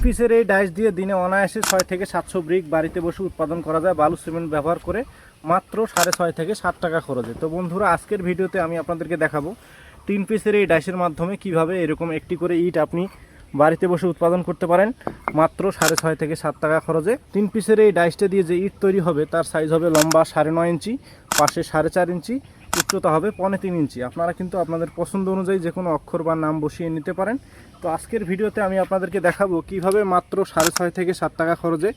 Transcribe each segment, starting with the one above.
পিসের এই ডাইস দিয়ে দিনে অনায়াসে 6 থেকে 700 ব্রিক বাড়িতে বসে উৎপাদন করা যায় বালু সিমেন্ট ব্যবহার করে মাত্র 6.5 থেকে 7 টাকা খরচে। তো বন্ধুরা, আজকের ভিডিওতে আমি আপনাদেরকে দেখাবো 3 পিসের এই ডাইসের মাধ্যমে কিভাবে এরকম একটি করে ইট আপনি বাড়িতে বসে উৎপাদন করতে পারেন মাত্র 6.5 থেকে 7 টাকা খরচে। 3 পিসের এই ডাইসটা দিয়ে যে ইট তৈরি হবে তার সাইজ হবে লম্বা 9.5 ইঞ্চি, পাশে 4.5 ইঞ্চি, উচ্চতা হবে 3.5 ইঞ্চি। আপনারা কিন্তু আপনাদের পছন্দ অনুযায়ী যে কোনো অক্ষর বা নাম বসিয়ে নিতে পারেন। তো আজকের ভিডিওতে আমি আপনাদেরকে দেখাবো কিভাবে মাত্র 6.5 থেকে 7 টাকা খরচে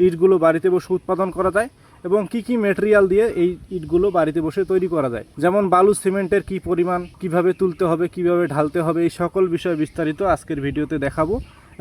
ইটগুলো বাড়িতে বসে উৎপাদন করা যায় এবং কি কি ম্যাটেরিয়াল দিয়ে এই ইটগুলো বাড়িতে বসে তৈরি করা যায়, যেমন বালু সিমেন্টের কি পরিমাণ, কিভাবে তুলতে হবে, কিভাবে ঢালতে হবে, এই সকল বিষয় বিস্তারিত আজকের ভিডিওতে দেখাবো।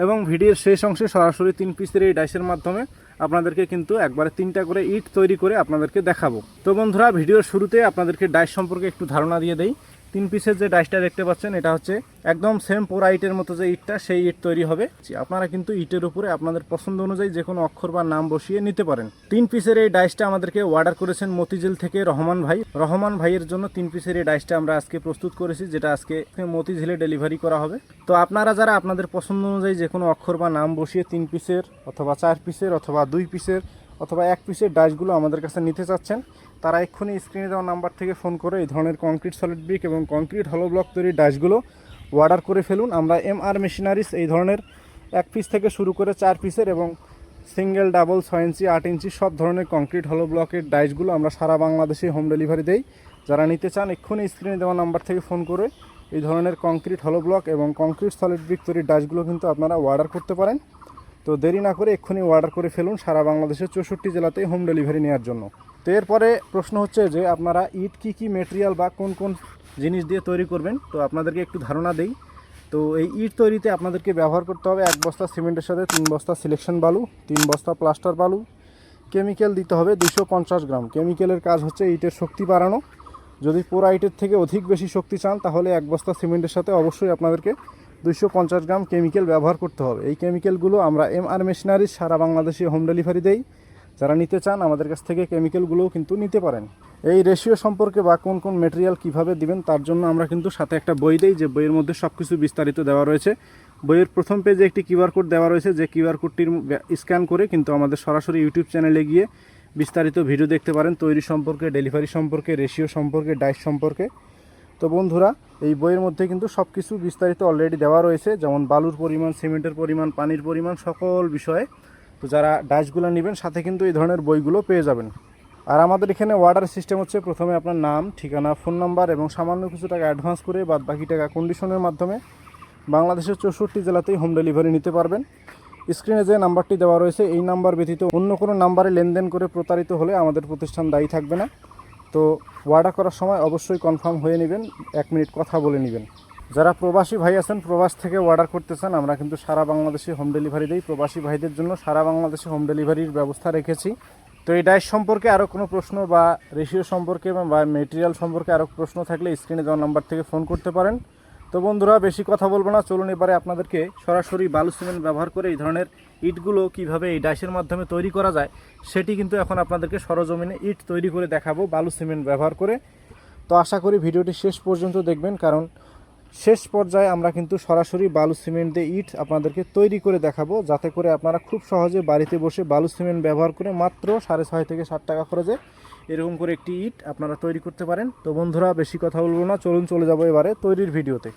এবং ভিডিওর শেষ অংশে সরাসরি 3 পিসের এই ডাইসের মাধ্যমে আপনাদেরকে কিন্তু একবারে 3টা করে ইট তৈরি করে আপনাদেরকে দেখাবো। তো বন্ধুরা, ভিডিওর শুরুতে আপনাদেরকে ডাইস সম্পর্কে একটু ধারণা দিয়ে দেই। 3 পিসের যে ডাইসটা দেখতে পাচ্ছেন এটা হচ্ছে একদম সেম পোড়া ইটের মতো যে ইটটা, সেই ইট তৈরি হবে। আপনারা কিন্তু ইটের উপরে আপনাদের পছন্দ অনুযায়ী যে কোনো অক্ষর বা নাম বসিয়ে নিতে পারেন। 3 পিসের এই ডাইসটা আমাদেরকে অর্ডার করেছেন মতিঝিল থেকে রহমান ভাই। রহমান ভাইয়ের জন্য 3 পিসের এই ডাইসটা আমরা আজকে প্রস্তুত করেছি, যেটা আজকে মতিঝিলে ডেলিভারি করা হবে। তো আপনারা যারা আপনাদের পছন্দ অনুযায়ী যে কোনো অক্ষর বা নাম বসিয়ে 3 পিসের অথবা 4 পিসের অথবা 2 পিসের অথবা 1 পিসের ডাইসগুলো আমাদের কাছে নিতে চাচ্ছেন, তারা এক্ষুনি স্ক্রিনে দেওয়া নাম্বার থেকে ফোন করে এই ধরনের কংক্রিট সলিড ব্রিক এবং কংক্রিট হলো ব্লক তৈরির ডাইসগুলো অর্ডার করে ফেলুন। আমরা MR মেশিনারিজ এই ধরনের 1 পিস থেকে শুরু করে 4 পিসের এবং সিঙ্গেল, ডাবল, 6 ইঞ্চি, 8 ইঞ্চি সব ধরনের কংক্রিট হলো ব্লকের ডাইসগুলো আমরা সারা বাংলাদেশে হোম ডেলিভারি দেই। যারা নিতে চান এক্ষুনি স্ক্রিনে দেওয়া নাম্বার থেকে ফোন করে এই ধরনের কংক্রিট হলো ব্লক এবং কংক্রিট সলিড ব্রিক তৈরির ডাইসগুলো কিন্তু আপনারা অর্ডার করতে পারেন। তো দেরি না করে এক্ষুনি অর্ডার করে ফেলুন সারা বাংলাদেশের 64 জেলাতেই হোম ডেলিভারি নেওয়ার জন্য। তো এরপরে প্রশ্ন হচ্ছে যে আপনারা ইট কি কি মেটেরিয়াল বা কোন কোন জিনিস দিয়ে তৈরি করবেন। তো আপনাদেরকে একটু ধারণা দেই। তো এই ইট তৈরিতে আপনাদেরকে ব্যবহার করতে হবে 1 বস্তা সিমেন্টের সাথে 3 বস্তা সিলেকশন বালু, 3 বস্তা প্লাস্টার বালু, কেমিক্যাল দিতে হবে 250 গ্রাম। কেমিক্যালের কাজ হচ্ছে ইটের শক্তি বাড়ানো। যদি পোড়া ইটের থেকে অধিক বেশি শক্তি চান তাহলে 1 বস্তা সিমেন্টের সাথে অবশ্যই আপনাদেরকে 250 গ্রাম কেমিক্যাল ব্যবহার করতে হবে। এই কেমিক্যালগুলো আমরা MR মেশিনারিজ সারা বাংলাদেশে হোম ডেলিভারি দেই। যারা নিতে চান আমাদের কাছ থেকে কেমিক্যালগুলোও কিন্তু নিতে পারেন। এই রেশিও সম্পর্কে বা কোন কোন মেটেরিয়াল কিভাবে দিবেন তার জন্য আমরা কিন্তু সাথে একটা বই দেই, যে বইয়ের মধ্যে সব কিছু বিস্তারিত দেওয়া রয়েছে। বইয়ের প্রথম পেজে একটি কিউআর কোড দেওয়া রয়েছে, যে কিউআর কোডটির স্ক্যান করে কিন্তু আমাদের সরাসরি ইউটিউব চ্যানেলে গিয়ে বিস্তারিত ভিডিও দেখতে পারেন তৈরি সম্পর্কে, ডেলিভারি সম্পর্কে, রেশিও সম্পর্কে, ডাইস সম্পর্কে। তো বন্ধুরা, এই বইয়ের মধ্যে কিন্তু সব কিছু বিস্তারিত অলরেডি দেওয়া রয়েছে, যেমন বালুর পরিমাণ, সিমেন্টের পরিমাণ, পানির পরিমাণ, সকল বিষয়ে। তো যারা ডাইসগুলো নেবেন সাথে কিন্তু এই ধরনের বইগুলো পেয়ে যাবেন। আর আমাদের এখানে অর্ডার সিস্টেম হচ্ছে প্রথমে আপনার নাম, ঠিকানা, ফোন নাম্বার এবং সামান্য কিছু টাকা অ্যাডভান্স করে বাদ বাকি টাকা কন্ডিশনের মাধ্যমে বাংলাদেশের 64 জেলাতেই হোম ডেলিভারি নিতে পারবেন। স্ক্রিনে যে নাম্বারটি দেওয়া রয়েছে এই নাম্বার ব্যতীত অন্য কোনো নাম্বারে লেনদেন করে প্রতারিত হলে আমাদের প্রতিষ্ঠান দায়ী থাকবে না। তো অর্ডার করার সময় অবশ্যই কনফার্ম হয়ে নেবেন, 1 মিনিট কথা বলে নেবেন। যারা প্রবাসী ভাই আছেন, প্রবাস থেকে অর্ডার করতে চান, আমরা কিন্তু সারা বাংলাদেশে হোম ডেলিভারি দিই। প্রবাসী ভাইদের জন্য সারা বাংলাদেশে হোম ডেলিভারির ব্যবস্থা রেখেছি। তো এই ডাইস সম্পর্কে আরও কোনো প্রশ্ন বা রেশিও সম্পর্কে বা মেটেরিয়াল সম্পর্কে আরও প্রশ্ন থাকলে স্ক্রিনে দেওয়া নাম্বার থেকে ফোন করতে পারেন। তো বন্ধুরা, বেশি কথা বলবো না, চলুন এবারে আপনাদেরকে সরাসরি বালু সিমেন্ট ব্যবহার করে এই ধরনের ইটগুলো কিভাবে এই ডাইসের মাধ্যমে তৈরি করা যায় সেটি কিন্তু এখন আপনাদেরকে সরজমিনে ইট তৈরি করে দেখাবো বালু সিমেন্ট ব্যবহার করে। তো আশা করি ভিডিওটি শেষ পর্যন্ত দেখবেন, কারণ শেষ পর্যায়ে আমরা কিন্তু সরাসরি বালু সিমেন্ট দিয়ে ইট আপনাদেরকে তৈরি করে দেখাবো, যাতে করে আপনারা খুব সহজে বাড়িতে বসে বালু সিমেন্ট ব্যবহার করে মাত্র 6.5 থেকে 7 টাকা খরচে এরকম করে একটি ইট আপনারা তৈরি করতে পারেন। তো বন্ধুরা, বেশি কথা বলবো না, চলুন চলে যাবো এবারে তৈরির ভিডিওতে।